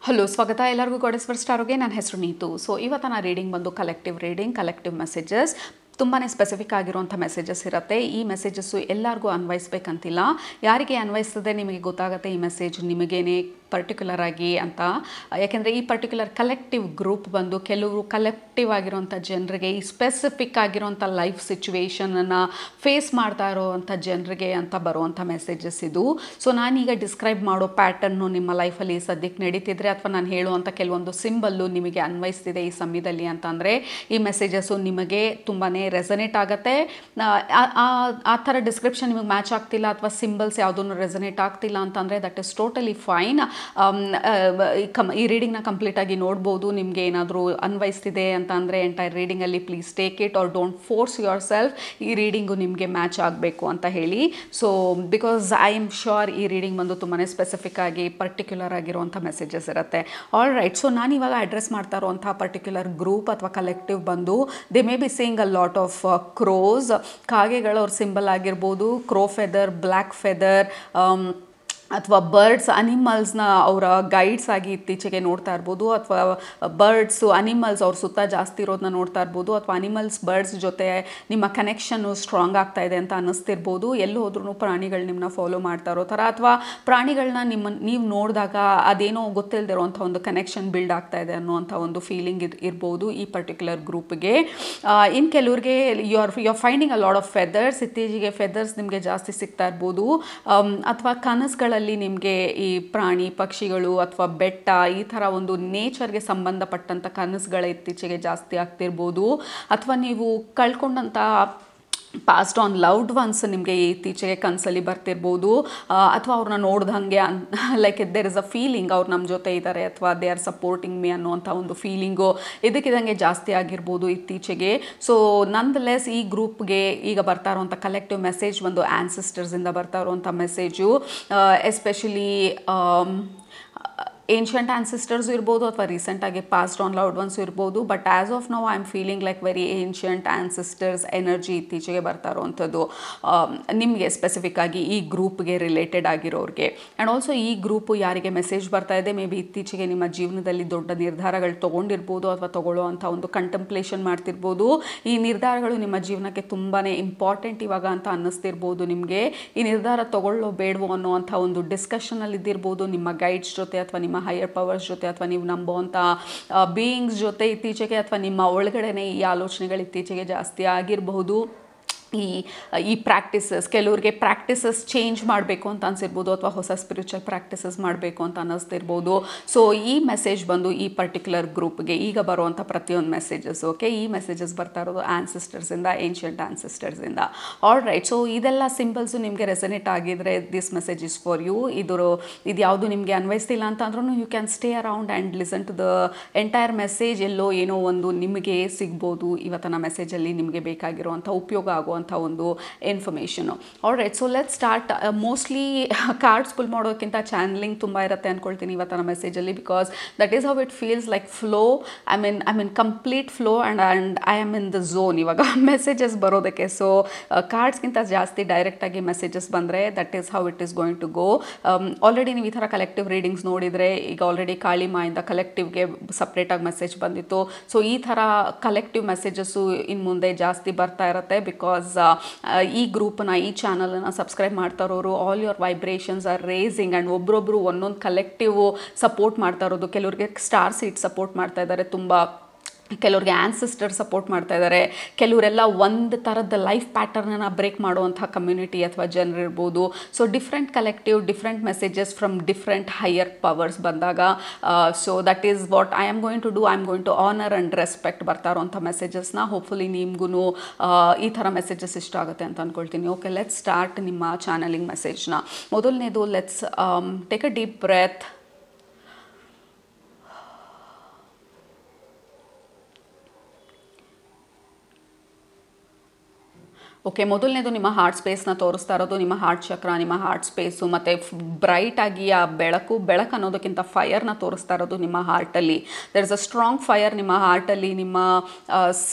Hello, ಸ್ವಾಗತ ಎಲ್ಲರಿಗೂ goddess fur ಸ್ಟಾರ್ಗೆ. ನನ್ನ ಹೆಸರು ನೀತು. ಸೊ ಇವತ್ತು ನಾನು ರೀಡಿಂಗ್ ಬಂದು ಕಲೆಕ್ಟಿವ್ ಮೆಸೇಜಸ್. ತುಂಬಾ ಸ್ಪೆಸಿಫಿಕ್ ಆಗಿರುವಂಥ ಮೆಸೇಜಸ್ ಇರುತ್ತೆ. ಈ ಮೆಸೇಜಸ್ಸು ಎಲ್ಲರಿಗೂ ಅನ್ವಯಿಸ್ಬೇಕಂತಿಲ್ಲ. ಯಾರಿಗೆ ಅನ್ವಯಿಸ್ತದೆ ನಿಮಗೆ ಗೊತ್ತಾಗುತ್ತೆ ಈ ಮೆಸೇಜ್ ನಿಮಗೇನೆ ಪರ್ಟಿಕ್ಯುಲರ್ ಆಗಿ ಅಂತ. ಯಾಕೆಂದರೆ ಈ ಪರ್ಟಿಕ್ಯುಲರ್ ಕಲೆಕ್ಟಿವ್ ಗ್ರೂಪ್ ಬಂದು ಕೆಲವರು ಕಲೆಕ್ಟಿವ್ ಆಗಿರುವಂಥ ಜನರಿಗೆ ಈ ಸ್ಪೆಸಿಫಿಕ್ ಆಗಿರುವಂಥ ಲೈಫ್ ಸಿಚುವೇಶನನ್ನು ಫೇಸ್ ಮಾಡ್ತಾ ಇರೋವಂಥ ಜನರಿಗೆ ಅಂತ ಬರುವಂಥ ಮೆಸೇಜಸ್ ಇದು. ಸೊ ನಾನೀಗ ಡಿಸ್ಕ್ರೈಬ್ ಮಾಡೋ ಪ್ಯಾಟರ್ನು ನಿಮ್ಮ ಲೈಫಲ್ಲಿ ಸದ್ಯಕ್ಕೆ ನಡೀತಿದ್ರೆ ಅಥವಾ ನಾನು ಹೇಳುವಂಥ ಕೆಲವೊಂದು ಸಿಂಬಲ್ಲು ನಿಮಗೆ ಅನ್ವಯಿಸ್ತಿದೆ ಈ ಸಮಯದಲ್ಲಿ ಅಂತಂದರೆ ಈ ಮೆಸೇಜಸ್ಸು ನಿಮಗೆ ತುಂಬಾ ರೆಸನೇಟ್ ಆಗುತ್ತೆ. ಆ ಥರ ಡಿಸ್ಕ್ರಿಪ್ಷನ್ ನಿಮಗೆ ಮ್ಯಾಚ್ ಆಗ್ತಿಲ್ಲ ಅಥವಾ ಸಿಂಬಲ್ಸ್ ಯಾವುದನ್ನು ರೆಸನೇಟ್ ಆಗ್ತಿಲ್ಲ ಅಂತಂದರೆ ದಟ್ ಇಸ್ ಟೋಟಲಿ ಫೈನ್. ಈ ರೀಡಿಂಗ್ನ ಕಂಪ್ಲೀಟಾಗಿ ನೋಡ್ಬೋದು. ನಿಮಗೆ ಏನಾದರೂ ಅನ್ವಯಿಸ್ತಿದೆ ಅಂತ ಅಂದರೆ ಎಂಟೈರ್ ರೀಡಿಂಗಲ್ಲಿ please take it or don't force yourself ಈ ರೀಡಿಂಗು ನಿಮಗೆ ಮ್ಯಾಚ್ ಆಗಬೇಕು ಅಂತ ಹೇಳಿ. So because I am sure ಈ ರೀಡಿಂಗ್ ಬಂದು ತುಂಬಾ ಸ್ಪೆಸಿಫಿಕ್ ಆಗಿ ಪರ್ಟಿಕ್ಯುಲರ್ ಆಗಿರುವಂಥ ಮೆಸೇಜಸ್ ಇರುತ್ತೆ. All right. ಸೊ ನಾನಿವಾಗ ಅಡ್ರೆಸ್ ಮಾಡ್ತಾ ಇರುವಂಥ ಪರ್ಟಿಕ್ಯುಲರ್ ಗ್ರೂಪ್ ಅಥವಾ ಕಲೆಕ್ಟಿವ್ ಬಂದು they may be saying a lot of crows. ಕಾಗೆಗಳವ್ರ ಸಿಂಬಲ್ ಆಗಿರ್ಬೋದು, ಕ್ರೋ ಫೆದರ್, ಬ್ಲ್ಯಾಕ್ ಫೆದರ್ ಅಥವಾ ಬರ್ಡ್ಸ್, ಅನಿಮಲ್ಸ್ನ ಅವರ ಗೈಡ್ಸ್ ಆಗಿ ಇತ್ತೀಚೆಗೆ ನೋಡ್ತಾ ಇರ್ಬೋದು. ಅಥವಾ ಬರ್ಡ್ಸು ಅನಿಮಲ್ಸ್ ಅವ್ರ ಸುತ್ತ ಜಾಸ್ತಿ ಇರೋದನ್ನ ನೋಡ್ತಾ ಇರ್ಬೋದು. ಅಥವಾ ಅನಿಮಲ್ಸ್ ಬರ್ಡ್ಸ್ ಜೊತೆ ನಿಮ್ಮ ಕನೆಕ್ಷನ್ನು ಸ್ಟ್ರಾಂಗ್ ಆಗ್ತಾ ಇದೆ ಅಂತ ಅನ್ನಿಸ್ತಿರ್ಬೋದು. ಎಲ್ಲೂ ಹೋದ್ರೂ ಪ್ರಾಣಿಗಳು ನಿಮ್ಮನ್ನ ಫಾಲೋ ಮಾಡ್ತಾ ಇರೋ ಥರ ಅಥವಾ ಪ್ರಾಣಿಗಳನ್ನ ನೀವು ನೋಡಿದಾಗ ಅದೇನೋ ಗೊತ್ತಿಲ್ಲದಿರೋಂಥ ಒಂದು ಕನೆಕ್ಷನ್ ಬಿಲ್ಡ್ ಆಗ್ತಾ ಇದೆ ಅನ್ನೋವಂಥ ಒಂದು ಫೀಲಿಂಗ್ ಇರ್ಬೋದು ಈ ಪರ್ಟಿಕ್ಯುಲರ್ ಗ್ರೂಪ್ಗೆ. ಇನ್ನು ಕೆಲವ್ರಿಗೆ you are finding a lot of feathers. ಇತ್ತೀಚೆಗೆ ಫೆದರ್ಸ್ ನಿಮಗೆ ಜಾಸ್ತಿ ಸಿಗ್ತಾ ಇರ್ಬೋದು. ಅಥವಾ ಕನಸುಗಳಲ್ಲಿ ನಿಮಗೆ ಈ ಪ್ರಾಣಿ ಪಕ್ಷಿಗಳು ಅಥವಾ ಬೆಟ್ಟ ಈ ಥರ ಒಂದು ನೇಚರ್ಗೆ ಸಂಬಂಧಪಟ್ಟಂಥ ಕನಸುಗಳ ಇತ್ತೀಚೆಗೆ ಜಾಸ್ತಿ ಆಗ್ತಿರ್ಬೋದು. ಅಥವಾ ನೀವು ಕಳ್ಕೊಂಡಂಥ ಪಾಸ್ಟ್ ಆನ್ ಲವ್ಡ್ ಒನ್ಸ್ ನಿಮಗೆ ಇತ್ತೀಚೆಗೆ ಕನಸಲ್ಲಿ ಬರ್ತಿರ್ಬೋದು. ಅಥವಾ ಅವ್ರನ್ನ ನೋಡ್ದಂಗೆ like there is a feeling ಅವ್ರು ನಮ್ಮ ಜೊತೆ ಇದ್ದಾರೆ ಅಥವಾ ದೇ ಆರ್ ಸಪೋರ್ಟಿಂಗ್ ಮೀ ಅನ್ನೋವಂಥ ಒಂದು ಫೀಲಿಂಗು ಇದಕ್ಕಿದಂಗೆ ಜಾಸ್ತಿ ಆಗಿರ್ಬೋದು ಇತ್ತೀಚೆಗೆ. ಸೊ ನಂದಲೆಸ್ ಈ ಗ್ರೂಪ್ಗೆ ಈಗ ಬರ್ತಾ ಇರೋವಂಥ ಕಲೆಕ್ಟಿವ್ ಮೆಸೇಜ್ ಒಂದು ಆ್ಯನ್ಸಿಸ್ಟರ್ಸಿಂದ ಬರ್ತಾ ಇರೋವಂಥ ಮೆಸೇಜು. ಎಸ್ಪೆಷಲಿ ಏನ್ಷಂಟ್ ಆನ್ಸಿಸ್ಟರ್ಸು ಇರ್ಬೋದು ಅಥವಾ ರೀಸೆಂಟಾಗಿ ಪಾಸ್ಡ್ ಆನ್ ಲವ್ಡ್ ಒನ್ಸು ಇರ್ಬೋದು. But as of now I am feeling like very ancient ancestors energy ಇತ್ತೀಚೆಗೆ ಬರ್ತಾ ಇರೋವಂಥದ್ದು ನಿಮಗೆ ಸ್ಪೆಸಿಫಿಕ್ ಆಗಿ ಈ ಗ್ರೂಪ್ಗೆ ರಿಲೇಟೆಡ್ ಆಗಿರೋರಿಗೆ. ಆ್ಯಂಡ್ ಆಲ್ಸೋ ಈ ಗ್ರೂಪು ಯಾರಿಗೆ ಮೆಸೇಜ್ ಬರ್ತಾ ಇದೆ ಮೇ ಬಿ ಇತ್ತೀಚೆಗೆ ನಿಮ್ಮ ಜೀವನದಲ್ಲಿ ದೊಡ್ಡ ನಿರ್ಧಾರಗಳು ತೊಗೊಂಡಿರ್ಬೋದು ಅಥವಾ ತೊಗೊಳ್ಳೋ ಅಂಥ ಒಂದು ಕಂಟೆಂಪ್ಲೇಷನ್ ಮಾಡ್ತಿರ್ಬೋದು. ಈ ನಿರ್ಧಾರಗಳು ನಿಮ್ಮ ಜೀವನಕ್ಕೆ ತುಂಬಾ ಇಂಪಾರ್ಟೆಂಟ್ ಇವಾಗ ಅಂತ ಅನ್ನಿಸ್ತಿರ್ಬೋದು ನಿಮಗೆ. ಈ ನಿರ್ಧಾರ ತೊಗೊಳ್ಳೋ ಬೇಡವೋ ಅನ್ನೋವಂಥ ಒಂದು ಡಿಸ್ಕಷನಲ್ಲಿ ಇದ್ದಿರ್ಬೋದು ನಿಮ್ಮ ಗೈಡ್ಸ್ ಜೊತೆ ಅಥವಾ ನಿಮ್ಮ ಹೈಯರ್ ಪವರ್ಸ್ ಜೊತೆ ಅಥವಾ ನೀವು ನಂಬುವಂಥ ಬೀಯಿಂಗ್ಸ್ ಜೊತೆ ಇತ್ತೀಚೆಗೆ ಅಥವಾ ನಿಮ್ಮ ಒಳಗಡೆನೇ ಈ ಆಲೋಚನೆಗಳು ಇತ್ತೀಚೆಗೆ ಜಾಸ್ತಿ ಆಗಿರಬಹುದು. ಈ ಪ್ರಾಕ್ಟೀಸಸ್ ಕೆಲವ್ರಿಗೆ ಪ್ರಾಕ್ಟೀಸಸ್ ಚೇಂಜ್ ಮಾಡಬೇಕು ಅಂತ ಅನಿಸಿರ್ಬೋದು ಅಥವಾ ಹೊಸ ಸ್ಪಿರಿಚುವಲ್ ಪ್ರಾಕ್ಟೀಸಸ್ ಮಾಡಬೇಕು ಅಂತ ಅನ್ನಿಸ್ತಿರ್ಬೋದು. ಸೊ ಈ ಮೆಸೇಜ್ ಬಂದು ಈ ಪರ್ಟಿಕ್ಯುಲರ್ ಗ್ರೂಪ್ಗೆ ಈಗ ಬರುವಂಥ ಪ್ರತಿಯೊಂದು ಮೆಸೇಜಸ್ ಓಕೆ ಈ ಮೆಸೇಜಸ್ ಬರ್ತಾ ಇರೋದು ಆ್ಯನ್ಸಿಸ್ಟರ್ಸಿಂದ, ಏನ್ಷಂಟ್ ಆ್ಯನ್ಸಿಸ್ಟರ್ಸಿಂದ. All right. ಸೊ ಇದೆಲ್ಲ ಸಿಂಬಲ್ಸು ನಿಮಗೆ ರೆಸನೇಟ್ ಆಗಿದ್ರೆ this message is for you. ಇದು ಯಾವುದು ನಿಮಗೆ ಅನ್ವಯಿಸ್ತಿಲ್ಲ ಅಂತ ಅಂದ್ರೂ you can stay around and listen to the entire message. ಎಲ್ಲೋ ಏನೋ ಒಂದು ನಿಮಗೆ ಸಿಗ್ಬೋದು ಇವತ್ತಿನ ಮೆಸೇಜಲ್ಲಿ ನಿಮಗೆ ಬೇಕಾಗಿರುವಂಥ ಉಪಯೋಗ ಆಗುವಂಥ ಒಂದು information. All right. So let start. Mostly cards pull ಮಾಡೋಕ್ಕಿಂತ ಚಾನಲಿಂಗ್ ತುಂಬ ಇರುತ್ತೆ ಅಂದ್ಕೊಳ್ತೀನಿ ಇವತ್ತಿನ ಮೆಸೇಜಲ್ಲಿ. Because that is how it feels like flow. I mean complete flow and I am in the zone ಇವಾಗ ಮೆಸೇಜಸ್ ಬರೋದಕ್ಕೆ. ಸೊ ಕಾರ್ಡ್ಸ್ಗಿಂತ ಜಾಸ್ತಿ ಡೈರೆಕ್ಟಾಗಿ ಮೆಸೇಜಸ್ ಬಂದರೆ that is how it is going to go. Already ನೀವು ಈ ಥರ ಕಲೆಕ್ಟಿವ್ ರೀಡಿಂಗ್ಸ್ ನೋಡಿದರೆ ಈಗ ಆಲ್ರೆಡಿ ಕಾಳಿಮಾಯಿಂದ ಕಲೆಕ್ಟಿವ್ಗೆ ಸಪ್ರೇಟಾಗಿ ಮೆಸೇಜ್ ಬಂದಿತ್ತು. ಸೊ ಈ ಥರ ಕಲೆಕ್ಟಿವ್ ಮೆಸೇಜಸ್ಸು ಇನ್ನು ಮುಂದೆ ಜಾಸ್ತಿ ಬರ್ತಾ ಇರುತ್ತೆ. ಬಿಕಾಸ್ ಈ ಗ್ರೂಪನ್ನ ಈ ಚಾನಲನ್ನು ಸಬ್ಸ್ಕ್ರೈಬ್ ಮಾಡ್ತಾ ಇರೋರು all your vibrations are racing and ಒಬ್ಬರೊಬ್ಬರು ಒಂದೊಂದು ಕಲೆಕ್ಟಿವ್ ಸಪೋರ್ಟ್ ಮಾಡ್ತಾ ಇರೋದು. ಕೆಲವ್ರಿಗೆ ಸ್ಟಾರ್ ಸೀಟ್ ಸಪೋರ್ಟ್ ಮಾಡ್ತಾ ಇದ್ದಾರೆ ತುಂಬ, ಕೆಲವ್ರಿಗೆ ಆ್ಯನ್ಸಿಸ್ಟರ್ ಸಪೋರ್ಟ್ ಮಾಡ್ತಾ ಇದ್ದಾರೆ, ಕೆಲವರೆಲ್ಲ ಒಂದು ಥರದ ಲೈಫ್ ಪ್ಯಾಟರ್ನನ್ನು ಬ್ರೇಕ್ ಮಾಡುವಂಥ ಕಮ್ಯುನಿಟಿ ಅಥವಾ ಜನರಿರ್ಬೋದು. So different collective different messages from different higher powers ಬಂದಾಗ so that is what I am going to do. I am going to honour and respect ಬರ್ತಾ ಇರೋಂಥ ಮೆಸೇಜಸ್ನ. ಹೋಪ್ಫುಲಿ ನಿಮಗೂ ಈ ಥರ ಮೆಸೇಜಸ್ ಇಷ್ಟ ಆಗುತ್ತೆ ಅಂತ ಅಂದ್ಕೊಳ್ತೀನಿ. ಓಕೆ, ಲೆಟ್ಸ್ ಸ್ಟಾರ್ಟ್ ನಿಮ್ಮ ಚಾನಲಿಂಗ್ ಮೆಸೇಜ್ನ. ಮೊದಲನೇದು let's take a deep breath. Okay, ಮೊದಲನೇದು ನಿಮ್ಮ ಹಾರ್ಟ್ ಸ್ಪೇಸ್ನ ತೋರಿಸ್ತಾ ಇರೋದು, ನಿಮ್ಮ ಹಾರ್ಟ್ ಚಕ್ರ, ನಿಮ್ಮ ಹಾರ್ಟ್ ಸ್ಪೇಸು, ಮತ್ತು ಬ್ರೈಟಾಗಿ ಆ ಬೆಳಕು ಅನ್ನೋದಕ್ಕಿಂತ ಫೈರ್ನ ತೋರಿಸ್ತಾ ಇರೋದು ನಿಮ್ಮ ಹಾರ್ಟಲ್ಲಿ. There is a strong fire ನಿಮ್ಮ ಹಾರ್ಟಲ್ಲಿ, ನಿಮ್ಮ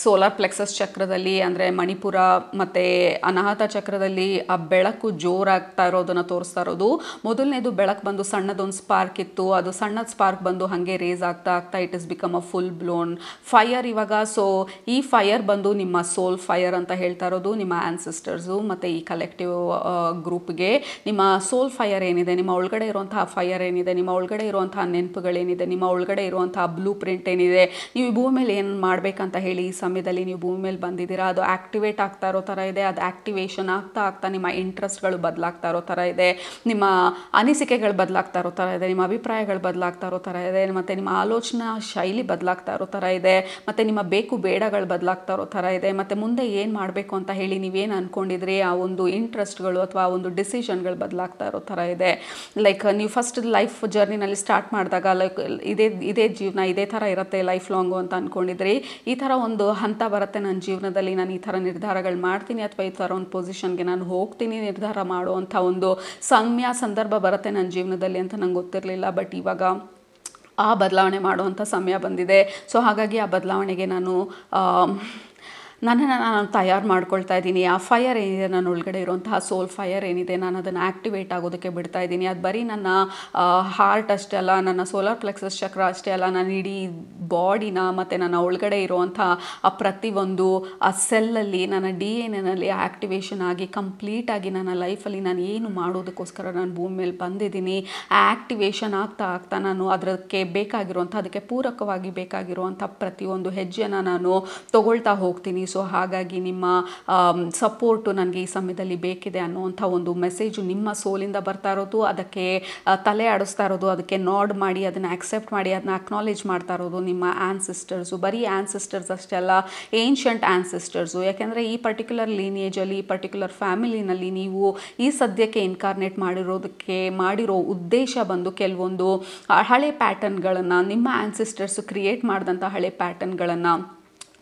ಸೋಲಾರ್ ಪ್ಲೆಕ್ಸಸ್ ಚಕ್ರದಲ್ಲಿ, ಅಂದರೆ ಮಣಿಪುರ ಮತ್ತು ಅನಾಹತ ಚಕ್ರದಲ್ಲಿ ಆ ಬೆಳಕು ಜೋರಾಗ್ತಾ ಇರೋದನ್ನು ತೋರಿಸ್ತಾ ಇರೋದು. ಮೊದಲನೇದು ಬೆಳಕು ಬಂದು ಸಣ್ಣದೊಂದು ಸ್ಪಾರ್ಕ್ ಇತ್ತು, ಅದು ಸಣ್ಣದ ಸ್ಪಾರ್ಕ್ ಬಂದು ಹಾಗೆ ರೇಸ್ ಆಗ್ತಾ it is become a full blown fire ಇವಾಗ. ಸೊ ಈ ಫೈರ್ ಬಂದು ನಿಮ್ಮ ಸೋಲ್ ಫೈರ್ ಅಂತ ಹೇಳ್ತಾ ಇರೋದು, ನಿಮ್ಮ ಆನ್ಸಿಸ್ಟರ್ಸು ಮತ್ತು ಈ ಕಲೆಕ್ಟಿವ್ ಗ್ರೂಪ್ಗೆ. ನಿಮ್ಮ ಸೋಲ್ ಫೈರ್ ಏನಿದೆ, ನಿಮ್ಮ ಒಳಗಡೆ ಇರುವಂತಹ ಫೈರ್ ಏನಿದೆ, ನಿಮ್ಮ ಒಳಗಡೆ ಇರುವಂತಹ ನೆನಪುಗಳೇನಿದೆ, ನಿಮ್ಮ ಒಳಗಡೆ ಇರುವಂತಹ ಬ್ಲೂ ಪ್ರಿಂಟ್ ಏನಿದೆ, ನೀವು ಭೂಮಿ ಮೇಲೆ ಏನು ಮಾಡಬೇಕಂತ ಹೇಳಿ ಈ ಸಮಯದಲ್ಲಿ ನೀವು ಭೂಮಿ ಮೇಲೆ ಬಂದಿದ್ದೀರಾ, ಅದು ಆ್ಯಕ್ಟಿವೇಟ್ ಆಗ್ತಾ ಇರೋ ಥರ ಇದೆ. ಅದು ಆ್ಯಕ್ಟಿವೇಶನ್ ಆಗ್ತಾ ನಿಮ್ಮ ಇಂಟ್ರೆಸ್ಟ್ಗಳು ಬದಲಾಗ್ತಾ ಇರೋ ಥರ ಇದೆ, ನಿಮ್ಮ ಅನಿಸಿಕೆಗಳು ಬದಲಾಗ್ತಾ ಇರೋ ಥರ ಇದೆ, ನಿಮ್ಮ ಅಭಿಪ್ರಾಯಗಳು ಬದಲಾಗ್ತಾ ಇರೋ ಥರ ಇದೆ, ಮತ್ತು ನಿಮ್ಮ ಆಲೋಚನಾ ಶೈಲಿ ಬದಲಾಗ್ತಾ ಇರೋ ಥರ ಇದೆ, ಮತ್ತು ನಿಮ್ಮ ಬೇಕು ಬೇಡಗಳು ಬದಲಾಗ್ತಾ ಇರೋ ಥರ ಇದೆ. ಮತ್ತು ಮುಂದೆ ಏನು ಮಾಡಬೇಕು ಅಂತ ಹೇಳಿ ನೀವೇನು ಅಂದ್ಕೊಂಡಿದ್ರಿ ಆ ಒಂದು ಇಂಟ್ರೆಸ್ಟ್ಗಳು ಅಥವಾ ಆ ಒಂದು ಡಿಸಿಷನ್ಗಳು ಬದಲಾಗ್ತಾ ಇರೋ ಥರ ಇದೆ. ಲೈಕ್ ನೀವು ಫಸ್ಟ್ ಲೈಫ್ ಜರ್ನಿನಲ್ಲಿ ಸ್ಟಾರ್ಟ್ ಮಾಡಿದಾಗ ಲೈಕ್ ಇದೇ ಜೀವನ ಇದೇ ಥರ ಇರುತ್ತೆ ಲೈಫ್ ಲಾಂಗು ಅಂತ ಅಂದ್ಕೊಂಡಿದ್ರಿ. ಈ ಥರ ಒಂದು ಹಂತ ಬರುತ್ತೆ ನನ್ನ ಜೀವನದಲ್ಲಿ, ನಾನು ಈ ಥರ ನಿರ್ಧಾರಗಳು ಮಾಡ್ತೀನಿ ಅಥವಾ ಈ ಥರ ಒಂದು ಪೊಸಿಷನ್ಗೆ ನಾನು ಹೋಗ್ತೀನಿ, ನಿರ್ಧಾರ ಮಾಡುವಂಥ ಒಂದು ಸಂದರ್ಭ ಬರುತ್ತೆ ನನ್ನ ಜೀವನದಲ್ಲಿ ಅಂತ ನಂಗೆ ಗೊತ್ತಿರಲಿಲ್ಲ. ಬಟ್ ಇವಾಗ ಆ ಬದಲಾವಣೆ ಮಾಡುವಂಥ ಸಮಯ ಬಂದಿದೆ. ಸೊ ಹಾಗಾಗಿ ಆ ಬದಲಾವಣೆಗೆ ನನ್ನನ್ನು ನಾನು ತಯಾರು ಮಾಡ್ಕೊಳ್ತಾ ಇದ್ದೀನಿ. ಆ ಫೈರ್ ಏನಿದೆ ನನ್ನ ಒಳಗಡೆ ಇರುವಂತಹ ಸೋಲ್ ಫೈರ್ ಏನಿದೆ, ನಾನು ಅದನ್ನು ಆ್ಯಕ್ಟಿವೇಟ್ ಆಗೋದಕ್ಕೆ ಬಿಡ್ತಾ ಇದ್ದೀನಿ. ಅದು ಬರೀ ನನ್ನ ಹಾರ್ಟ್ ಅಷ್ಟೇ ಅಲ್ಲ, ನನ್ನ ಸೋಲಾರ್ ಪ್ಲೆಕ್ಸಸ್ ಚಕ್ರ ಅಷ್ಟೇ ಅಲ್ಲ, ನನ್ನ ಇಡೀ ಬಾಡಿನ ಮತ್ತು ನನ್ನ ಒಳಗಡೆ ಇರುವಂಥ ಆ ಪ್ರತಿಯೊಂದು ಆ ಸೆಲ್ಲಲ್ಲಿ, ನನ್ನ DNA ಆ್ಯಕ್ಟಿವೇಶನ್ ಆಗಿ ಕಂಪ್ಲೀಟಾಗಿ ನನ್ನ ಲೈಫಲ್ಲಿ ನಾನು ಏನು ಮಾಡೋದಕ್ಕೋಸ್ಕರ ನಾನು ಭೂಮಿ ಮೇಲೆ ಬಂದಿದ್ದೀನಿ, ಆ ಆ್ಯಕ್ಟಿವೇಶನ್ ಆಗ್ತಾ ನಾನು ಅದಕ್ಕೆ ಅದಕ್ಕೆ ಪೂರಕವಾಗಿ ಬೇಕಾಗಿರುವಂಥ ಪ್ರತಿಯೊಂದು ಹೆಜ್ಜೆನ ನಾನು ತಗೊಳ್ತಾ ಹೋಗ್ತೀನಿ. ಸೊ ಹಾಗಾಗಿ ನಿಮ್ಮ ಸಪೋರ್ಟು ನನಗೆ ಈ ಸಮಯದಲ್ಲಿ ಬೇಕಿದೆ ಅನ್ನುವಂಥ ಒಂದು ಮೆಸೇಜು ನಿಮ್ಮ ಸೋಲಿಂದ ಬರ್ತಾ ಇರೋದು. ಅದಕ್ಕೆ ತಲೆ ಆಡಿಸ್ತಾ ಇರೋದು, ಅದಕ್ಕೆ ನಾಡ್ ಮಾಡಿ, ಅದನ್ನು ಆಕ್ಸೆಪ್ಟ್ ಮಾಡಿ, ಅದನ್ನ ಅಕ್ನಾಲೇಜ್ ಮಾಡ್ತಾ ಇರೋದು ನಿಮ್ಮ ಆನ್ಸಿಸ್ಟರ್ಸು. ಬರೀ ಆನ್ಸಿಸ್ಟರ್ಸ್ ಅಷ್ಟೇ ಅಲ್ಲ, ಏನ್ಷಂಟ್ ಆನ್ಸಿಸ್ಟರ್ಸು. ಯಾಕೆಂದರೆ ಈ ಪರ್ಟಿಕ್ಯುಲರ್ ಲೀನಿಯೇಜಲ್ಲಿ, ಈ ಪರ್ಟಿಕ್ಯುಲರ್ ಫ್ಯಾಮಿಲಿನಲ್ಲಿ ನೀವು ಈ ಸದ್ಯಕ್ಕೆ ಇನ್ಕಾರ್ನೇಟ್ ಮಾಡಿರೋ ಉದ್ದೇಶ ಬಂದು ಕೆಲವೊಂದು ಹಳೆ ಪ್ಯಾಟರ್ನ್ಗಳನ್ನು, ನಿಮ್ಮ ಆನ್ಸಿಸ್ಟರ್ಸು ಕ್ರಿಯೇಟ್ ಮಾಡಿದಂಥ ಹಳೆ ಪ್ಯಾಟರ್ನ್ಗಳನ್ನು,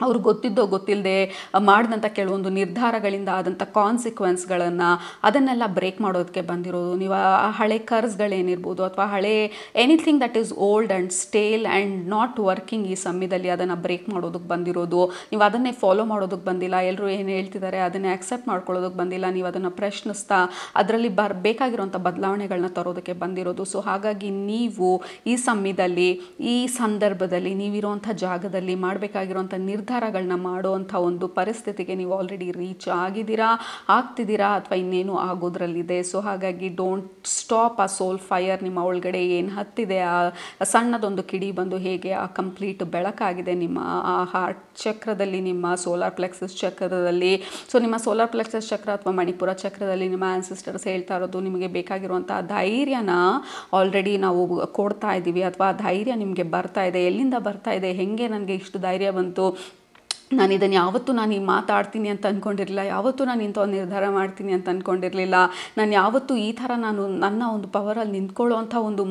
ಅವ್ರು ಗೊತ್ತಿದ್ದೋ ಗೊತ್ತಿಲ್ಲದೆ ಮಾಡಿದಂಥ ಕೆಲವೊಂದು ನಿರ್ಧಾರಗಳಿಂದ ಆದಂಥ ಕಾನ್ಸಿಕ್ವೆನ್ಸ್ಗಳನ್ನು ಅದನ್ನೆಲ್ಲ ಬ್ರೇಕ್ ಮಾಡೋದಕ್ಕೆ ಬಂದಿರೋದು. ನೀವು ಆ ಹಳೆ ಕರ್ಸ್ಗಳೇನಿರ್ಬೋದು ಅಥವಾ ಹಳೆ anything that is old and stale and not working ಈ ಸಮಯದಲ್ಲಿ ಅದನ್ನು ಬ್ರೇಕ್ ಮಾಡೋದಕ್ಕೆ ಬಂದಿರೋದು. ನೀವು ಅದನ್ನೇ ಫಾಲೋ ಮಾಡೋದಕ್ಕೆ ಬಂದಿಲ್ಲ, ಎಲ್ಲರೂ ಏನು ಹೇಳ್ತಿದ್ದಾರೆ ಅದನ್ನೇ ಆಕ್ಸೆಪ್ಟ್ ಮಾಡ್ಕೊಳ್ಳೋದಕ್ಕೆ ಬಂದಿಲ್ಲ, ನೀವು ಅದನ್ನು ಪ್ರಶ್ನಿಸ್ತಾ ಅದರಲ್ಲಿ ಬೇಕಾಗಿರುವಂಥ ಬದಲಾವಣೆಗಳನ್ನ ತರೋದಕ್ಕೆ ಬಂದಿರೋದು. ಸೊ ಹಾಗಾಗಿ ನೀವು ಈ ಸಮಯದಲ್ಲಿ, ಈ ಸಂದರ್ಭದಲ್ಲಿ, ನೀವಿರುವಂಥ ಜಾಗದಲ್ಲಿ ಮಾಡಬೇಕಾಗಿರುವಂಥ ನಿರ್ಧಾರಗಳನ್ನ ಮಾಡುವಂಥ ಒಂದು ಪರಿಸ್ಥಿತಿಗೆ ನೀವು ಆಲ್ರೆಡಿ ರೀಚ್ ಆಗ್ತಿದ್ದೀರಾ ಅಥವಾ ಇನ್ನೇನು ಆಗೋದ್ರಲ್ಲಿದೆ. ಸೊ ಹಾಗಾಗಿ ಡೋಂಟ್ ಸ್ಟಾಪ್ ಆ ಸೋಲ್ ಫೈರ್. ನಿಮ್ಮ ಒಳಗಡೆ ಏನು ಹತ್ತಿದೆ, ಆ ಸಣ್ಣದೊಂದು ಕಿಡಿ ಬಂದು ಹೇಗೆ ಆ ಕಂಪ್ಲೀಟ್ ಬೆಳಕಾಗಿದೆ ನಿಮ್ಮ ಆ ಹಾರ್ಟ್ ಚಕ್ರದಲ್ಲಿ, ನಿಮ್ಮ ಸೋಲಾರ್ ಪ್ಲೆಕ್ಸಸ್ ಚಕ್ರದಲ್ಲಿ. ಸೊ ನಿಮ್ಮ ಸೋಲಾರ್ ಪ್ಲೆಕ್ಸಸ್ ಚಕ್ರ ಅಥವಾ ಮಣಿಪುರ ಚಕ್ರದಲ್ಲಿ ನಿಮ್ಮ ಆನ್ಸಿಸ್ಟರ್ಸ್ ಹೇಳ್ತಾ ಇರೋದು, ನಿಮಗೆ ಬೇಕಾಗಿರುವಂಥ ಧೈರ್ಯನ ಆಲ್ರೆಡಿ ನಾವು ಕೊಡ್ತಾ ಇದ್ದೀವಿ, ಅಥವಾ ಆ ಧೈರ್ಯ ನಿಮಗೆ ಬರ್ತಾ ಇದೆ. ಎಲ್ಲಿಂದ ಬರ್ತಾ ಇದೆ, ಹೆಂಗೆ ನನಗೆ ಇಷ್ಟು ಧೈರ್ಯ ಬಂತು, ನಾನು ಇದನ್ನು ಯಾವತ್ತೂ ನಾನು ಮಾತಾಡ್ತೀನಿ ಅಂತ ಅಂದ್ಕೊಂಡಿರಲಿಲ್ಲ, ಯಾವತ್ತೂ ನಾನು ಇಂಥ ಒಂದು ನಿರ್ಧಾರ ಮಾಡ್ತೀನಿ ಅಂತ ಅಂದ್ಕೊಂಡಿರಲಿಲ್ಲ, ನಾನು ಯಾವತ್ತೂ ಈ ಥರ ನಾನು ನನ್ನ ಒಂದು ಪವರಲ್ಲಿ ನಿಂತ್ಕೊಳ್ಳೋ ಅಂಥ ಒಂದು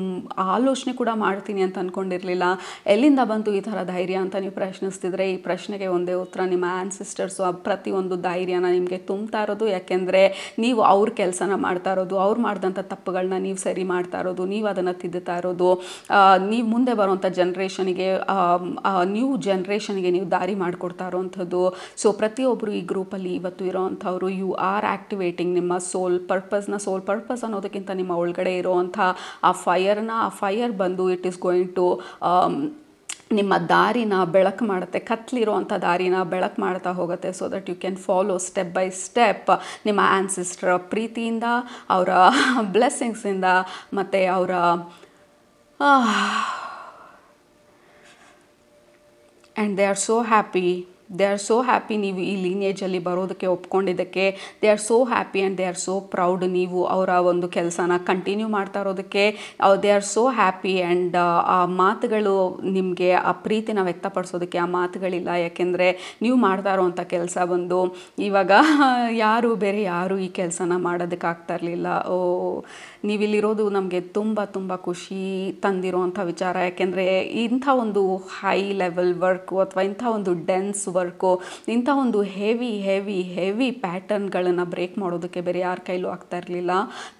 ಆಲೋಚನೆ ಕೂಡ ಮಾಡ್ತೀನಿ ಅಂತ ಅಂದ್ಕೊಂಡಿರಲಿಲ್ಲ. ಎಲ್ಲಿಂದ ಬಂತು ಈ ಥರ ಧೈರ್ಯ ಅಂತ ನೀವು ಪ್ರಶ್ನಿಸ್ತಿದ್ರೆ, ಈ ಪ್ರಶ್ನೆಗೆ ಒಂದೇ ಉತ್ತರ, ನಿಮ್ಮ ಆನ್ಸಿಸ್ಟರ್ಸು ಆ ಪ್ರತಿಯೊಂದು ಧೈರ್ಯನ ನಿಮಗೆ ತುಂಬ್ತಾ ಇರೋದು. ಯಾಕೆಂದರೆ ನೀವು ಅವ್ರ ಕೆಲಸನ ಮಾಡ್ತಾ ಇರೋದು, ಅವ್ರು ಮಾಡಿದಂಥ ತಪ್ಪುಗಳನ್ನ ನೀವು ಸರಿ ಮಾಡ್ತಾ ಇರೋದು, ನೀವು ಅದನ್ನು ತಿದ್ದುತ್ತಾ ಇರೋದು. ನೀವು ಮುಂದೆ ಬರುವಂಥ ಜನ್ರೇಷನಿಗೆ, ನ್ಯೂ ಜನ್ರೇಷನ್ಗೆ ನೀವು ದಾರಿ ಮಾಡಿಕೊಡ್ತಾ ಇರೋವಂಥದ್ದು. ಸೊ ಪ್ರತಿಯೊಬ್ಬರು ಈ ಗ್ರೂಪಲ್ಲಿ ಇವತ್ತು ಇರೋವಂಥವ್ರು, ಯು ಆರ್ ಆ್ಯಕ್ಟಿವೇಟಿಂಗ್ ನಿಮ್ಮ ಸೋಲ್ ಪರ್ಪಸ್ ಅನ್ನೋದಕ್ಕಿಂತ ನಿಮ್ಮ ಒಳಗಡೆ ಇರೋವಂಥ ಆ ಫೈರ್ ಬಂದು ಇಟ್ ಈಸ್ ಗೋಯಿಂಗ್ ಟು ನಿಮ್ಮ ದಾರಿನ ಬೆಳಕು ಮಾಡುತ್ತೆ, ಕತ್ಲಿರುವಂಥ ದಾರಿನ ಬೆಳಕು ಮಾಡ್ತಾ ಹೋಗುತ್ತೆ. So that you can follow step by step ನಿಮ್ಮ ಆನ್ಸಿಸ್ಟರ್ ಪ್ರೀತಿಯಿಂದ, ಅವರ ಬ್ಲೆಸ್ಸಿಂಗ್ಸಿಂದ, ಮತ್ತು ಅವರ and they are so happy ನೀವು ಈ ಲೀನೇಜಲ್ಲಿ ಬರೋದಕ್ಕೆ ಒಪ್ಕೊಂಡಿದ್ದಕ್ಕೆ. They are so happy and they are so proud ನೀವು ಅವರ ಒಂದು ಕೆಲಸನ ಕಂಟಿನ್ಯೂ ಮಾಡ್ತಾ ಇರೋದಕ್ಕೆ. They are so happy and ಆ ಮಾತುಗಳು ನಿಮಗೆ ಆ ಪ್ರೀತಿನ ವ್ಯಕ್ತಪಡಿಸೋದಕ್ಕೆ ಆ ಮಾತುಗಳಿಲ್ಲ. ಯಾಕೆಂದರೆ ನೀವು ಮಾಡ್ತಾ ಇರೋವಂಥ ಕೆಲಸ ಬಂದು ಇವಾಗ ಬೇರೆ ಯಾರು ಈ ಕೆಲಸನ ಮಾಡೋದಕ್ಕಾಗ್ತಾ ಇರಲಿಲ್ಲ. ನೀವಿಲ್ಲಿರೋದು ನಮಗೆ ತುಂಬ ತುಂಬ ಖುಷಿ ತಂದಿರೋವಂಥ ವಿಚಾರ. ಯಾಕೆಂದರೆ ಇಂಥ ಒಂದು ಹೈ ಲೆವೆಲ್ ವರ್ಕು ಅಥವಾ ಇಂಥ ಒಂದು ಡೆನ್ಸ್ ವರ್ಕ್ ವರ್ಕು, ಇಂಥ ಒಂದು ಹೆವಿ ಪ್ಯಾಟರ್ನ್ಗಳನ್ನು ಬ್ರೇಕ್ ಮಾಡೋದಕ್ಕೆ ಬೇರೆ ಯಾರ ಕೈಲೂ ಆಗ್ತಾ ಇರಲಿಲ್ಲ,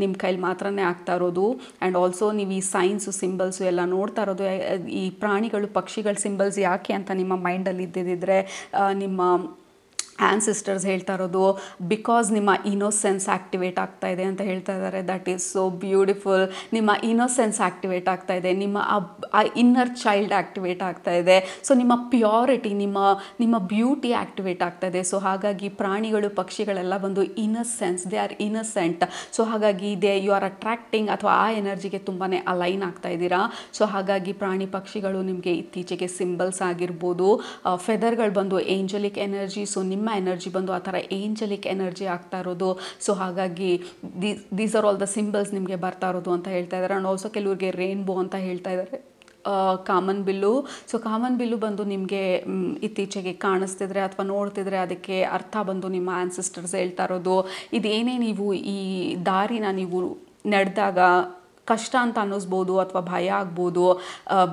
ನಿಮ್ಮ ಕೈಲಿ ಮಾತ್ರನೇ ಆಗ್ತಾ ಇರೋದು. ಆ್ಯಂಡ್ ಆಲ್ಸೋ ನೀವು ಈ ಸೈನ್ಸು ಸಿಂಬಲ್ಸು ಎಲ್ಲ ನೋಡ್ತಾ ಇರೋದು, ಈ ಪ್ರಾಣಿಗಳು ಪಕ್ಷಿಗಳ ಸಿಂಬಲ್ಸ್ ಯಾಕೆ ಅಂತ ನಿಮ್ಮ ಮೈಂಡಲ್ಲಿ ಇದ್ದಿದ್ದರೆ ನಿಮ್ಮ ಆ್ಯನ್ಸಿಸ್ಟರ್ಸ್ ಹೇಳ್ತಾ ಇರೋದು ಬಿಕಾಸ್ ನಿಮ್ಮ ಇನೋಸೆನ್ಸ್ ಆ್ಯಕ್ಟಿವೇಟ್ ಆಗ್ತಾ ಇದೆ ಅಂತ ಹೇಳ್ತಾ ಇದ್ದಾರೆ. That is so beautiful. ನಿಮ್ಮ ಇನೋಸೆನ್ಸ್ ಆ್ಯಕ್ಟಿವೇಟ್ ಆಗ್ತಾ ಇದೆ, ನಿಮ್ಮ ಇನ್ನರ್ ಚೈಲ್ಡ್ ಆ್ಯಕ್ಟಿವೇಟ್ ಆಗ್ತಾ ಇದೆ. ಸೊ ನಿಮ್ಮ ಪ್ಯೂರಿಟಿ, ನಿಮ್ಮ ಬ್ಯೂಟಿ ಆ್ಯಕ್ಟಿವೇಟ್ ಆಗ್ತಾ ಇದೆ. ಸೊ ಹಾಗಾಗಿ ಪ್ರಾಣಿಗಳು ಪಕ್ಷಿಗಳೆಲ್ಲ ಬಂದು innocence, they are innocent. So ಹಾಗಾಗಿ ಯು ಆರ್ ಅಟ್ರಾಕ್ಟಿಂಗ್ ಅಥವಾ ಆ ಎನರ್ಜಿಗೆ ತುಂಬಾ ಅಲೈನ್ ಆಗ್ತಾ ಇದ್ದೀರಾ. ಸೊ ಹಾಗಾಗಿ ಪ್ರಾಣಿ ಪಕ್ಷಿಗಳು ನಿಮಗೆ ಇತ್ತೀಚೆಗೆ ಸಿಂಬಲ್ಸ್ ಆಗಿರ್ಬೋದು, ಫೆದರ್ಗಳು ಬಂದು ಏಂಜಲಿಕ್ ಎನರ್ಜಿ. ಸೊ ನಿಮ್ಮ ಎನರ್ಜಿ ಬಂದು ಆ ಥರ ಏಂಜಲಿಕ್ ಎನರ್ಜಿ ಆಗ್ತಾ ಇರೋದು. ಸೊ ಹಾಗಾಗಿ these are all the symbols ನಿಮಗೆ ಬರ್ತಾ ಇರೋದು ಅಂತ ಹೇಳ್ತಾ ಇದ್ದಾರೆ. ಆ್ಯಂಡ್ ಆಲ್ಸೋ ಕೆಲವ್ರಿಗೆ ರೇನ್ಬೋ ಅಂತ ಹೇಳ್ತಾ ಇದ್ದಾರೆ, common bill. So common bill ಬಂದು ನಿಮಗೆ ಇತ್ತೀಚೆಗೆ ಕಾಣಿಸ್ತಿದ್ರೆ ಅಥವಾ ನೋಡ್ತಿದ್ರೆ ಅದಕ್ಕೆ ಅರ್ಥ ಬಂದು ನಿಮ್ಮ ಆ್ಯನ್ಸಿಸ್ಟರ್ಸ್ ಹೇಳ್ತಾ ಇರೋದು, ಇದೇನೇ ನೀವು ಈ ದಾರಿನ ನೀವು ನಡೆದಾಗ ಕಷ್ಟ ಅಂತ ಅನ್ನಿಸ್ಬೋದು ಅಥವಾ ಭಯ ಆಗ್ಬೋದು,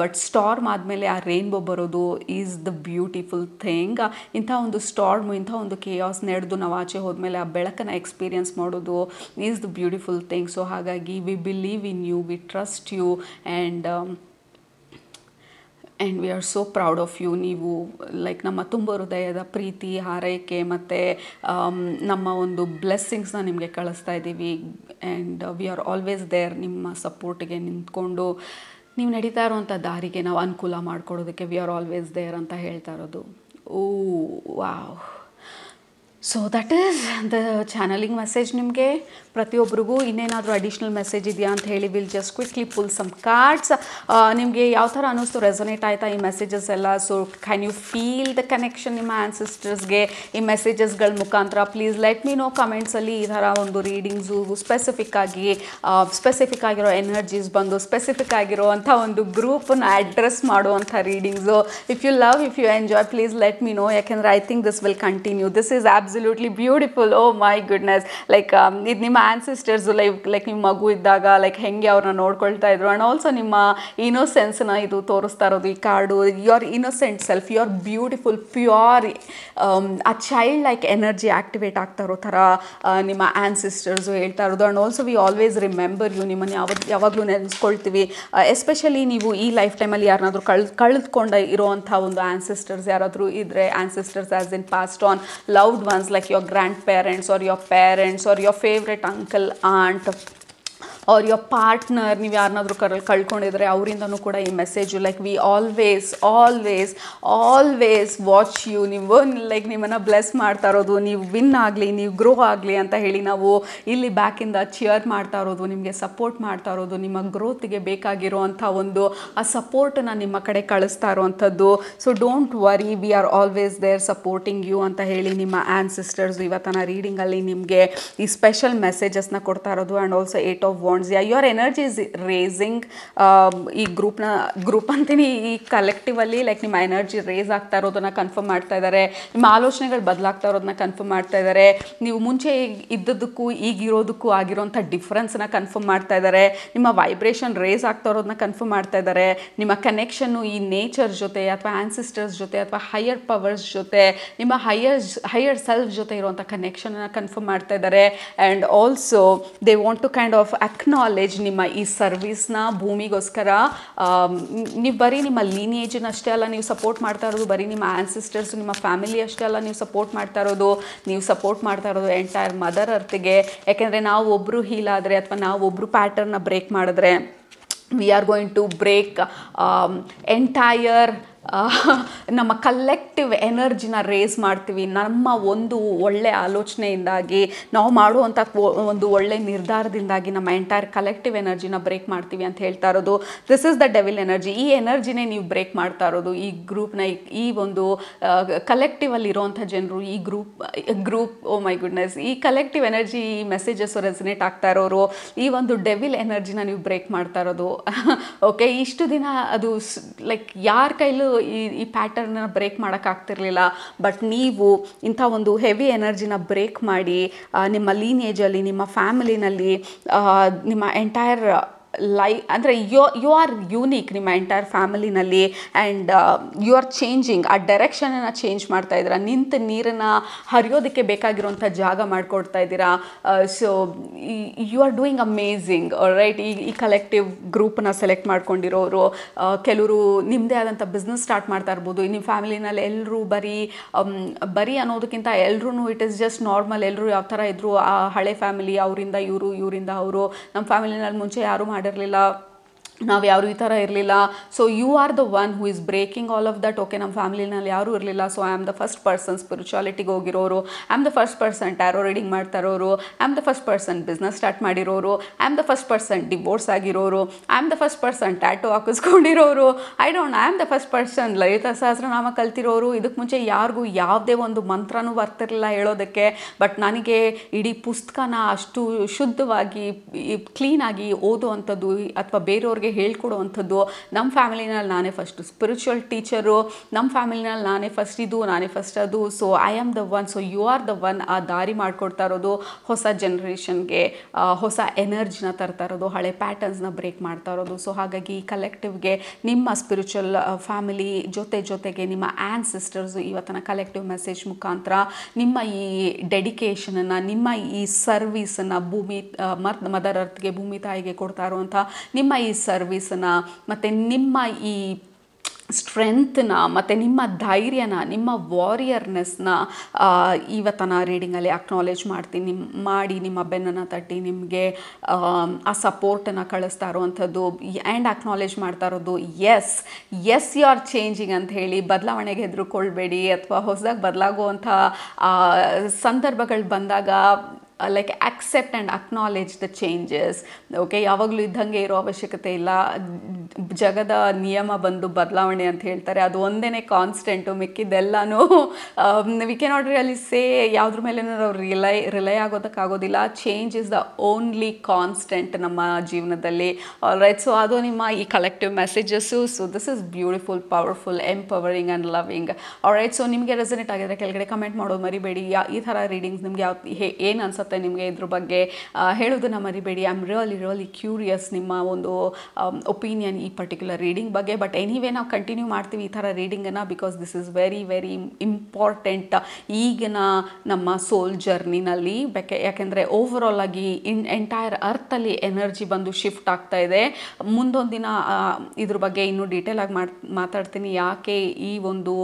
ಬಟ್ ಸ್ಟಾರ್ಮ್ ಆದಮೇಲೆ ಆ ರೇನ್ಬೋ ಬರೋದು ಈಸ್ ದ ಬ್ಯೂಟಿಫುಲ್ ಥಿಂಗ್. ಇಂಥ ಒಂದು ಸ್ಟಾರ್ಮು, ಇಂಥ ಒಂದು ಕೇಯಾಸ್ ನಡೆದು ನಾವು ಆಚೆ ಹೋದ್ಮೇಲೆ ಆ ಬೆಳಕನ್ನು ಎಕ್ಸ್ಪೀರಿಯನ್ಸ್ ಮಾಡೋದು is the beautiful thing. So ಹಾಗಾಗಿ we believe in you, we trust you, and we are so proud of you. ನೀವು ಲೈಕ್ ನಮ್ಮ ತುಂಬ ಹೃದಯದ ಪ್ರೀತಿ, ಹಾರೈಕೆ ಮತ್ತು ನಮ್ಮ ಒಂದು ಬ್ಲೆಸ್ಸಿಂಗ್ಸ್ನ ನಿಮಗೆ ಕಳಿಸ್ತಾ ಇದ್ದೀವಿ. And we are always there, ನಿಮ್ಮ ಸಪೋರ್ಟಿಗೆ ನಿಂತ್ಕೊಂಡು ನೀವು ನಡೀತಾ ಇರೋವಂಥ ದಾರಿಗೆ ನಾವು ಅನುಕೂಲ ಮಾಡಿಕೊಡೋದಕ್ಕೆ ವಿ ಆರ್ ಆಲ್ವೇಸ್ ದೇರ್ ಅಂತ ಹೇಳ್ತಾ ಇರೋದು. Oh wow. So that is the channelling message. ನಿಮಗೆ ಪ್ರತಿಯೊಬ್ಬರಿಗೂ ಇನ್ನೇನಾದರೂ ಅಡಿಷ್ನಲ್ ಮೆಸೇಜ್ ಇದೆಯಾ ಅಂತ ಹೇಳಿ will just quickly pull some cards. ನಿಮಗೆ ಯಾವ ಥರ ಅನ್ನಿಸ್ತು, ರೆಸೊನೇಟ್ ಆಯಿತಾ ಈ ಮೆಸೇಜಸ್ ಎಲ್ಲ? So can you feel the connection ನಿಮ್ಮ ಆ್ಯನ್ಸಿಸ್ಟರ್ಸ್ಗೆ ಈ ಮೆಸೇಜಸ್ಗಳ ಮುಖಾಂತರ? ಪ್ಲೀಸ್ ಲೆಟ್ ಮೀ ನೋ ಕಮೆಂಟ್ಸಲ್ಲಿ. ಈ ಥರ ಒಂದು ರೀಡಿಂಗ್ಸು ಸ್ಪೆಸಿಫಿಕ್ ಆಗಿರೋ ಎನರ್ಜೀಸ್ ಬಂದು ಸ್ಪೆಸಿಫಿಕ್ ಆಗಿರೋವಂಥ ಒಂದು ಗ್ರೂಪನ್ನು ಅಡ್ರೆಸ್ ಮಾಡುವಂಥ readings. If you love, if you enjoy, please let me know. ಯಾಕೆಂದರೆ I think this will continue. This is absolutely beautiful. Oh my goodness. Like ಇದು ನಿಮ್ಮ ಆನ್ಸಿಸ್ಟರ್ಸ್ ಲೈಕ್ ನಿಮ್ಮ ಮಗು ಇದ್ದಾಗ ಲೈಕ್ ಹೆಂಗೆ ಅವ್ರನ್ನ ನೋಡ್ಕೊಳ್ತಾ ಇದ್ರು. ಆ್ಯಂಡ್ ಆಲ್ಸೋ ನಿಮ್ಮ ಇನೋಸೆನ್ಸ್ನ ಇದು ತೋರಿಸ್ತಾ ಇರೋದು ಈ card. Your innocent self, your beautiful pure, ಆ ಚೈಲ್ಡ್ ಲೈಕ್ ಎನರ್ಜಿ ಆ್ಯಕ್ಟಿವೇಟ್ ಆಗ್ತಾ ಇರೋ ಥರ ನಿಮ್ಮ ಆನ್ಸಿಸ್ಟರ್ಸು ಹೇಳ್ತಾ ಇರೋದು. And also we always remember you. ನಿಮ್ಮನ್ನು ಯಾವಾಗಲೂ ನೆನೆಸ್ಕೊಳ್ತೀವಿ. ಎಸ್ಪೆಷಲಿ ನೀವು ಈ ಲೈಫ್ ಟೈಮಲ್ಲಿ ಯಾರನ್ನಾದ್ರೂ ಕಳೆದುಕೊಂಡು ಇರೋವಂಥ ಒಂದು ಆನ್ಸಿಸ್ಟರ್ಸ್ ಯಾರಾದರೂ ಇದ್ದರೆ, ancestors as in past on, loved ones like your grandparents or your parents or your favorite uncle, aunt or your partner, ನೀವು ಯಾರನ್ನಾದ್ರೂ ಕಳ್ಕೊಂಡಿದ್ರೆ ಅವರಿಂದನೂ ಕೂಡ ಈ message like we always watch you. ನೀವು ಲೈಕ್ ನಿಮ್ಮನ್ನು ಬ್ಲೆಸ್ ಮಾಡ್ತಾ ಇರೋದು, ನೀವು ವಿನ್ ಆಗಲಿ, ನೀವು ಗ್ರೋ ಆಗಲಿ ಅಂತ ಹೇಳಿ ನಾವು ಇಲ್ಲಿ ಬ್ಯಾಕಿಂದ ಚಿಯರ್ ಮಾಡ್ತಾ ಇರೋದು, ನಿಮಗೆ ಸಪೋರ್ಟ್ ಮಾಡ್ತಾ ಇರೋದು, ನಿಮ್ಮ ಗ್ರೋತಿಗೆ ಬೇಕಾಗಿರುವಂಥ ಒಂದು ಆ ಸಪೋರ್ಟನ್ನು ನಿಮ್ಮ ಕಡೆ ಕಳಿಸ್ತಾ ಇರೋವಂಥದ್ದು. So don't worry, we are always there supporting you ಅಂತ ಹೇಳಿ ನಿಮ್ಮ ಆ್ಯನ್ಸಿಸ್ಟರ್ಸ್ ಇವತ್ತಿನ ರೀಡಿಂಗಲ್ಲಿ ನಿಮಗೆ ಈ ಸ್ಪೆಷಲ್ ಮೆಸೇಜಸ್ನ ಕೊಡ್ತಾ ಇರೋದು. And also 8 of Wands. Your energy is raising. ಈ ಗ್ರೂಪ್ ಅಂತೀನಿ, ಈ ಕಲೆಕ್ಟಿವಲ್ಲಿ ಲೈಕ್ ನಿಮ್ಮ ಎನರ್ಜಿ ರೇಸ್ ಆಗ್ತಾ ಇರೋದನ್ನ ಕನ್ಫರ್ಮ್ ಮಾಡ್ತಾ ಇದ್ದಾರೆ. ನಿಮ್ಮ ಆಲೋಚನೆಗಳು ಬದಲಾಗ್ತಾ ಇರೋದನ್ನ ಕನ್ಫರ್ಮ್ ಮಾಡ್ತಾ ಇದ್ದಾರೆ. ನೀವು ಮುಂಚೆ ಇದ್ದದಕ್ಕೂ ಈಗಿರೋದಕ್ಕೂ ಆಗಿರೋಂಥ ಡಿಫ್ರೆನ್ಸ್ನ ಕನ್ಫರ್ಮ್ ಮಾಡ್ತಾ ಇದ್ದಾರೆ. ನಿಮ್ಮ ವೈಬ್ರೇಷನ್ ರೇಸ್ ಆಗ್ತಾ ಇರೋದನ್ನ ಕನ್ಫರ್ಮ್ ಮಾಡ್ತಾ ಇದ್ದಾರೆ. ನಿಮ್ಮ ಕನೆಕ್ಷನ್ನು ಈ ನೇಚರ್ ಜೊತೆ ಅಥವಾ ಆನ್ಸಿಸ್ಟರ್ಸ್ ಜೊತೆ ಅಥವಾ ಹೈಯರ್ ಪವರ್ಸ್ ಜೊತೆ, ನಿಮ್ಮ ಹೈಯರ್ ಸೆಲ್ಫ್ ಜೊತೆ ಇರುವಂಥ ಕನೆಕ್ಷನನ್ನು ಕನ್ಫರ್ಮ್ ಮಾಡ್ತಾ ಇದ್ದಾರೆ. And also they want to kind of acknowledge ನಿಮ್ಮ ಈ ಸರ್ವಿಸ್ನ ಭೂಮಿಗೋಸ್ಕರ. ನೀವು ಬರೀ ನಿಮ್ಮ ಲೀನಿಯೇಜನ್ನಷ್ಟೇ ಅಲ್ಲ ನೀವು ಸಪೋರ್ಟ್ ಮಾಡ್ತಾ ಇರೋದು, ಬರೀ ನಿಮ್ಮ ಆನ್ಸಿಸ್ಟರ್ಸ್, ನಿಮ್ಮ ಫ್ಯಾಮಿಲಿ ಅಷ್ಟೇ ಅಲ್ಲ ನೀವು ಸಪೋರ್ಟ್ ಮಾಡ್ತಾ ಇರೋದು ಎಂಟೈರ್ ಮದರ್ ಅರ್ತ್ಗೆ. ಯಾಕೆಂದರೆ ನಾವು ಒಬ್ಬರು ಹೀಲ್ ಆದರೆ ಅಥವಾ ನಾವು ಒಬ್ಬರು ಪ್ಯಾಟರ್ನ ಬ್ರೇಕ್ ಮಾಡಿದ್ರೆ we are going to break entire ನಮ್ಮ ಕಲೆಕ್ಟಿವ್ ಎನರ್ಜಿನ ರೇಸ್ ಮಾಡ್ತೀವಿ. ನಮ್ಮ ಒಂದು ಒಳ್ಳೆ ಆಲೋಚನೆಯಿಂದಾಗಿ, ನಾವು ಮಾಡುವಂಥ ಒಂದು ಒಳ್ಳೆ ನಿರ್ಧಾರದಿಂದಾಗಿ ನಮ್ಮ ಎಂಟೈರ್ ಕಲೆಕ್ಟಿವ್ ಎನರ್ಜಿನ ಬ್ರೇಕ್ ಮಾಡ್ತೀವಿ ಅಂತ ಹೇಳ್ತಾ ಇರೋದು. This is the devil energy. ಈ ಎನರ್ಜಿನೇ ನೀವು ಬ್ರೇಕ್ ಮಾಡ್ತಾ ಇರೋದು. ಈ ಗ್ರೂಪ್ನ, ಈ ಒಂದು ಕಲೆಕ್ಟಿವಲ್ಲಿ ಇರೋವಂಥ ಜನರು, ಈ ಗ್ರೂಪ್ ಓ ಮೈ ಗುಡ್ನೆಸ್, ಈ ಕಲೆಕ್ಟಿವ್ ಎನರ್ಜಿ, ಈ ಮೆಸೇಜಸ್ ರೆಸನೇಟ್ ಆಗ್ತಾ ಇರೋರು, ಈ ಒಂದು ಡೆವಿಲ್ ಎನರ್ಜಿನ ನೀವು ಬ್ರೇಕ್ ಮಾಡ್ತಾ ಇರೋದು. ಓಕೆ, ಇಷ್ಟು ದಿನ ಅದು ಲೈಕ್ ಯಾರ ಕೈಲೂ ಈ ಪ್ಯಾಟರ್ನ ಬ್ರೇಕ್ ಮಾಡೋಕ್ಕಾಗ್ತಿರ್ಲಿಲ್ಲ. ಬಟ್ ನೀವು ಇಂಥ ಒಂದು ಹೆವಿ ಎನರ್ಜಿನ ಬ್ರೇಕ್ ಮಾಡಿ ನಿಮ್ಮ ಲೀನೇಜಲ್ಲಿ, ನಿಮ್ಮ ಫ್ಯಾಮಿಲಿನಲ್ಲಿ, ನಿಮ್ಮ ಎಂಟೈರ್ ಅಂದರೆ ಯು ಆರ್ ಯೂನಿಕ್ ನಿಮ್ಮ ಎಂಟೈರ್ ಫ್ಯಾಮಿಲಿನಲ್ಲಿ. ಆ್ಯಂಡ್ ಯು ಆರ್ ಚೇಂಜಿಂಗ್, ಆ ಡೈರೆಕ್ಷನನ್ನು ಚೇಂಜ್ ಮಾಡ್ತಾ ಇದ್ದೀರಾ. ನಿಂತ ನೀರನ್ನು ಹರಿಯೋದಕ್ಕೆ ಬೇಕಾಗಿರುವಂಥ ಜಾಗ ಮಾಡಿಕೊಡ್ತಾ ಇದ್ದೀರಾ. So you are doing amazing right. ಈ ಕಲೆಕ್ಟಿವ್ ಗ್ರೂಪನ್ನ ಸೆಲೆಕ್ಟ್ ಮಾಡ್ಕೊಂಡಿರೋರು ಕೆಲವರು ನಿಮ್ಮದೇ ಆದಂಥ ಬಿಸ್ನೆಸ್ ಸ್ಟಾರ್ಟ್ ಮಾಡ್ತಾ ಇರ್ಬೋದು. ನಿಮ್ಮ ಫ್ಯಾಮಿಲಿನಲ್ಲಿ ಎಲ್ಲರೂ ಬರೀ ಅನ್ನೋದಕ್ಕಿಂತ ಎಲ್ಲರೂ ಇಟ್ ಇಸ್ ಜಸ್ಟ್ ನಾರ್ಮಲ್. ಎಲ್ಲರೂ ಯಾವ ಥರ ಇದ್ದರು, ಆ ಹಳೆ ಫ್ಯಾಮಿಲಿ, ಅವರಿಂದ ಇವರು, ಇವರಿಂದ ಅವರು, ನಮ್ಮ ಫ್ಯಾಮಿಲಿನಲ್ಲಿ ಮುಂಚೆ ಯಾರೂ ಮಾಡಿರಲಿಲ್ಲ, ನಾವು ಯಾರು ಈ ಥರ ಇರಲಿಲ್ಲ. So you are the one who is breaking all of that. Okay, ನಮ್ಮ ಫ್ಯಾಮಿಲಿನಲ್ಲಿ ಯಾರೂ ಇರಲಿಲ್ಲ, so I am the first person ಸ್ಪಿರಿಚುಯಾಲಿಟಿಗೆ ಹೋಗಿರೋರು, I am the first person tarot reading ಮಾಡ್ತಾ ಇರೋರು, I am the first person business start ಮಾಡಿರೋರು, I am the first person divorce ಆಗಿರೋರು, I am the first person tattoo ಹಾಕಿಸ್ಕೊಂಡಿರೋರು, I am the first person Lalitha Sahasranama ಕಲ್ತಿರೋರು. ಇದಕ್ಕೆ ಮುಂಚೆ ಯಾರಿಗೂ ಯಾವುದೇ ಒಂದು ಮಂತ್ರನೂ ಬರ್ತಿರಲಿಲ್ಲ ಹೇಳೋದಕ್ಕೆ. ಬಟ್ ನನಗೆ ಇಡೀ ಪುಸ್ತಕನ ಅಷ್ಟು ಶುದ್ಧವಾಗಿ ಕ್ಲೀನಾಗಿ ಓದುವಂಥದ್ದು ಅಥವಾ ಬೇರೆಯವ್ರಿಗೆ ಹೇಳ್ಕೊಡುವಂಥದ್ದು, ನಮ್ಮ ಫ್ಯಾಮಿಲಿನಲ್ಲಿ ನಾನೇ ಫಸ್ಟು ಸ್ಪಿರಿಚುವಲ್ ಟೀಚರು, ನಮ್ಮ ಫ್ಯಾಮಿಲಿನಲ್ಲಿ ನಾನೇ ಫಸ್ಟ್ ಇದು, ನಾನೇ ಫಸ್ಟ್ ಅದು. So I am the one. So you are the one. ಆ ದಾರಿ ಮಾಡಿಕೊಡ್ತಾ ಇರೋದು ಹೊಸ ಜನ್ರೇಷನ್ಗೆ, ಹೊಸ ಎನರ್ಜಿನ ತರ್ತಾ ಇರೋದು, ಹಳೆ ಪ್ಯಾಟರ್ನ್ಸ್ನ ಬ್ರೇಕ್ ಮಾಡ್ತಾ ಇರೋದು. ಸೊ ಹಾಗಾಗಿ ಈ ಕಲೆಕ್ಟಿವ್ಗೆ ನಿಮ್ಮ ಸ್ಪಿರಿಚುವಲ್ ಫ್ಯಾಮಿಲಿ ಜೊತೆಗೆ ನಿಮ್ಮ ಆ್ಯನ್ಸಿಸ್ಟರ್ಸು ಇವತ್ತಿನ ಕಲೆಕ್ಟಿವ್ ಮೆಸೇಜ್ ಮುಖಾಂತರ ನಿಮ್ಮ ಈ ಡೆಡಿಕೇಷನನ್ನು, ನಿಮ್ಮ ಈ ಸರ್ವೀಸನ್ನು ಮದರ್ ಅರ್ತ್ಗೆ, ಭೂಮಿ ತಾಯಿಗೆ ಕೊಡ್ತಾ ಇರುವಂಥ ನಿಮ್ಮ ಈ ಸರ್ವಿಸನ್ನು, ಮತ್ತು ನಿಮ್ಮ ಈ ಸ್ಟ್ರೆಂತ್ನ, ಮತ್ತು ನಿಮ್ಮ ಧೈರ್ಯನ, ನಿಮ್ಮ ವಾರಿಯರ್ನೆಸ್ನ ಇವತ್ತಿನ ರೀಡಿಂಗಲ್ಲಿ ಅಕ್ನಾಲೇಜ್ ಮಾಡಿ ನಿಮ್ಮ ಬೆನ್ನನ್ನು ತಟ್ಟಿ ನಿಮಗೆ ಆ ಸಪೋರ್ಟನ್ನು ಕಳಿಸ್ತಾ ಇರುವಂಥದ್ದು ಆ್ಯಂಡ್ ಅಕ್ನಾಲೇಜ್ ಮಾಡ್ತಾ ಇರೋದು ಎಸ್ ಯು ಆರ್ ಚೇಂಜಿಂಗ್ ಅಂತ ಹೇಳಿ. ಬದಲಾವಣೆಗೆ ಹೆದರ್ಕೊಳ್ಬೇಡಿ, ಅಥವಾ ಹೊಸದಾಗಿ ಬದಲಾಗುವಂಥ ಸಂದರ್ಭಗಳು ಬಂದಾಗ like accept and acknowledge the changes. Okay, ಯಾವಾಗಲೂ ಇದ್ದಂಗೆ ಇರೋ ಅವಶ್ಯಕತೆ ಇಲ್ಲ. ಜಗದ ನಿಯಮ ಬಂದು ಬದಲಾವಣೆ ಅಂತ ಹೇಳ್ತಾರೆ, ಅದು ಒಂದೇ ಕಾನ್ಸ್ಟೆಂಟು. ಮಿಕ್ಕಿದ್ದೆಲ್ಲನೂ ವಿ ಕೆನಾಟ್ ರಿಯಲಿ ಸೇ ಯಾವುದ್ರ ಮೇಲೆ ನಾವು ರಿಲೈ ಆಗೋದಕ್ಕಾಗೋದಿಲ್ಲ. Change is the only constant ನಮ್ಮ ಜೀವನದಲ್ಲಿ. ಆಲ್ರೈಟ್, ಸೊ ಅದು ನಿಮ್ಮ ಈ collective messages. So this is beautiful, powerful, empowering and loving. Alright, so ನಿಮಗೆ ರೆಸನೇಟ್ ಆಗಿದ್ರೆ ಕೆಳಗಡೆ ಕಮೆಂಟ್ ಮಾಡೋದು ಮರಿಬೇಡಿ. ಈ ಥರ ರೀಡಿಂಗ್ಸ್ ನಿಮಗೆ ಏನು ಅನ್ಸುತ್ತೆ ನಿಮಗೆ ಇದ್ರ ಬಗ್ಗೆ ಹೇಳೋದನ್ನು ಮರಿಬೇಡಿ. ಐ ಆಮ್ ರಿಯಲಿ ಕ್ಯೂರಿಯಸ್ ನಿಮ್ಮ ಒಂದು ಒಪಿನಿಯನ್ ಈ ಪರ್ಟಿಕ್ಯುಲರ್ ರೀಡಿಂಗ್ ಬಗ್ಗೆ. ಬಟ್ ಎನಿವೇ ನಾವು ಕಂಟಿನ್ಯೂ ಮಾಡ್ತೀವಿ ಈ ಥರ ರೀಡಿಂಗನ್ನು, because this is very important ಈಗಿನ ನಮ್ಮ ಸೋಲ್ ಜರ್ನಿನಲ್ಲಿ. ಯಾಕೆಂದರೆ ಓವರಾಲ್ ಆಗಿ ಎಂಟೈರ್ ಅರ್ಥಲ್ಲಿ ಎನರ್ಜಿ ಬಂದು ಶಿಫ್ಟ್ ಆಗ್ತಾ ಇದೆ. ಮುಂದೊಂದು ದಿನ ಇದ್ರ ಬಗ್ಗೆ ಇನ್ನೂ ಡೀಟೇಲಾಗಿ ಮಾತಾಡ್ತೀನಿ, ಯಾಕೆ ಈ ಒಂದು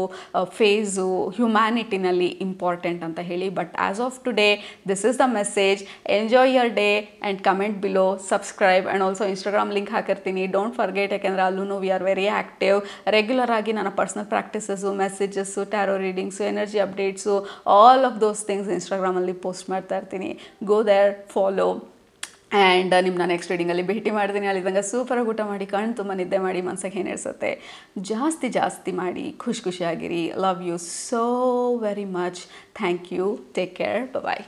ಫೇಸು ಹ್ಯುಮ್ಯಾನಿಟಿನಲ್ಲಿ ಇಂಪಾರ್ಟೆಂಟ್ ಅಂತ ಹೇಳಿ. But as of today this is the message. Enjoy your day and comment below, subscribe, and also Instagram link ಹಾಕಿರ್ತೀನಿ. ಡೋಂಟ್ ಫರ್ಗೆಟ್, ಯಾಕೆಂದರೆ ಅಲ್ಲೂ we are very active. Regular ಆಗಿ ನನ್ನ personal practices, messages, tarot readings, energy updates, all of those things ಇನ್ಸ್ಟಾಗ್ರಾಮಲ್ಲಿ post ಮಾಡ್ತಾ ಇರ್ತೀನಿ. Go there, follow. And ನಿಮ್ಮನ್ನ next ರೀಡಿಂಗಲ್ಲಿ ಭೇಟಿ ಮಾಡ್ತೀನಿ. ಅಲ್ಲಿದ್ದಂಗೆ ಸೂಪರಾಗಿ ಊಟ ಮಾಡಿ, ಕಣ್ಣು ತುಂಬ ನಿದ್ದೆ ಮಾಡಿ, ಮನಸ್ಸಿಗೆ ಏನಿರ್ಸುತ್ತೆ ಜಾಸ್ತಿ ಮಾಡಿ, ಖುಷಿಯಾಗಿರಿ. Love you so very much. Thank you. Take care. Bye.